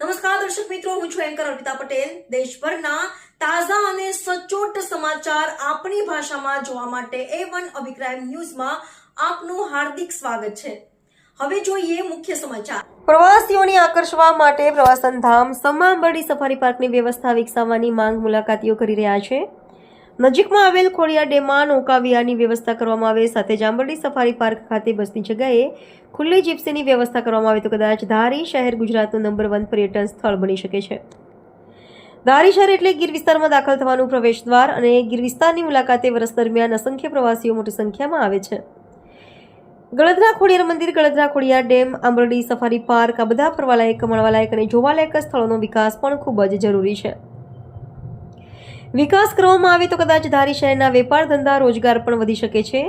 નમસ્કાર દર્શક મિત્રો, હું છું એન્કર અર્પિતા પટેલ। દેશભરના તાજા અને સચોટ સમાચાર આપણી ભાષામાં જોવા માટે A1 અભિપ્રાય ન્યૂઝમાં આપનું હાર્દિક સ્વાગત છે। હવે જોઈએ મુખ્ય સમાચાર। પ્રવાસીઓને આકર્ષવા માટે પ્રવાસન ધામ સમાંબરડી સફારી પાર્કની વ્યવસ્થા વિકસાવવાની માંગ મુલાકાતીઓ કરી રહ્યા છે। નજીકમાં આવેલ ખોડિયાર ડેમમાં નૌકા વિહારની વ્યવસ્થા કરવામાં આવે, સાથે જાંબરડી સફારી પાર્ક ખાતે બસની જગ્યાએ ખુલ્લી જીપ્સીની વ્યવસ્થા કરવામાં આવે તો કદાચ ધારી શહેર ગુજરાતનું નંબર 1 પર્યટન સ્થળ બની શકે છે। ધારી શહેર એટલે ગીર વિસ્તારમાં દાખલ થવાનું પ્રવેશદ્વાર અને ગીર વિસ્તારની મુલાકાતે વર્ષ દરમિયાન અસંખ્ય પ્રવાસીઓ મોટી સંખ્યામાં આવે છે। ગળદરા ખોડિયાર મંદિર, Galdara Khodiyar dam, Ambardi safari park આ બધા ફરવાલાયક, મળવાલાયક અને જોવાલાયક સ્થળોનો વિકાસ પણ ખૂબ જ જરૂરી છે। વિકાસ કરવામાં આવે તો કદાચ ધારી શહેરના વેપાર ધંધા રોજગાર પણ વધી શકે છે।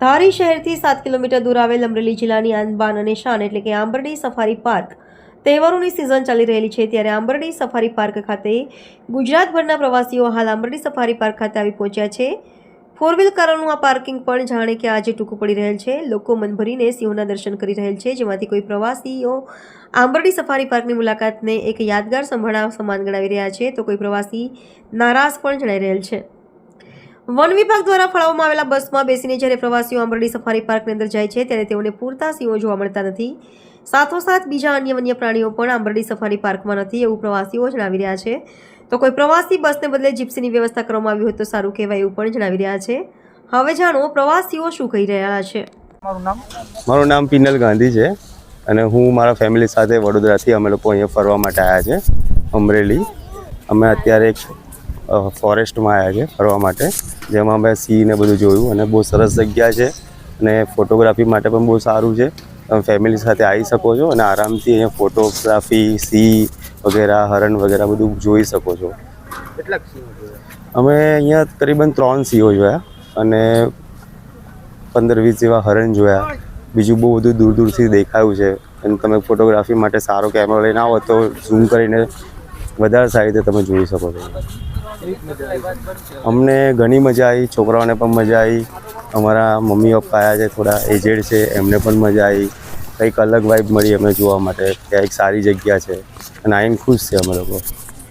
ધારી શહેરથી 7 કિલોમીટર દૂર આવેલ અમરેલી જિલ્લાની આન બાન અને શાન એટલે કે આંબરડી સફારી પાર્ક તહેવારોની સિઝન ચાલી રહેલી છે, ત્યારે આંબરડી સફારી પાર્ક ખાતે ગુજરાતભરના પ્રવાસીઓ હાલ આંબરડી સફારી પાર્ક ખાતે આવી પહોંચ્યા છે। 4 વ્હીલ કારોનું આ પાર્કિંગ પણ જાણે કે આજે ટૂંકું પડી રહેલ છે। લોકો મન ભરીને સિંહોના દર્શન કરી રહેલ છે, જેમાંથી કોઈ પ્રવાસીઓ આંબરડી સફારી પાર્કની મુલાકાતને એક યાદગાર સંભાળવા સમાન ગણાવી રહ્યા છે, તો કોઈ પ્રવાસી નારાજ પણ જણાઈ રહેલ છે। વન વિભાગ દ્વારા ફાળવવામાં આવેલા બસમાં બેસીને જ્યારે પ્રવાસીઓ આંબરડી સફારી પાર્કની અંદર જાય છે ત્યારે તેઓને પૂરતા સિંહો જોવા મળતા નથી। સાથોસાથ બીજા અન્ય વન્ય પ્રાણીઓ પણ આંબરડી સફારી પાર્કમાં નથી એવું પ્રવાસીઓ જણાવી રહ્યા છે, તો કોઈ પ્રવાસી બસને બદલે જીપ્સીની વ્યવસ્થા કરવામાં આવી હોય તો સારું કહેવાય એવું પણ જણાવી રહ્યા છે। હવે જાણો પ્રવાસીઓ શું કહી રહ્યા છે। મારું નામ પિનલ ગાંધી છે અને હું મારા ફેમિલી સાથે વડોદરાથી અમે લોકો અહીંયા ફરવા માટે આવ્યા છે અમરેલી। અમે અત્યારે એક ફોરેસ્ટમાં આવ્યા છે ફરવા માટે, જેમાં અમે સિંહ ને બધું જોયું અને બહુ સરસ જગ્યા છે અને ફોટોગ્રાફી માટે પણ બહુ સારું છે। તમે ફેમિલી સાથે આવી શકો છો અને આરામથી અહીંયા ફોટોગ્રાફી, સિંહ વગેરે, હરણ વગેરે બધું જોઈ શકો છો। કેટલાક સિંહો જોયા? અમે અહીંયા તકરીબન 3 સિંહો જોયા અને 15-20 જેવા હરણ જોયા। બીજું બહુ બધું દૂર દૂરથી દેખાયું છે અને તમે ફોટોગ્રાફી માટે સારો કેમેરો લઈને આવો તો ઝૂમ કરીને વધારે સારી રીતે તમે જોઈ શકો છો। અમને ઘણી મજા આવી, છોકરાઓને પણ મજા આવી, અમારા મમ્મી પપ્પા આવ્યા છે થોડા એજેડ છે એમને પણ મજા આવી। કંઈક અલગ વાઇબ મળી અમને જોવા માટે કે એક સારી જગ્યા છે અને આઈને ખુશ છે અમે લોકો।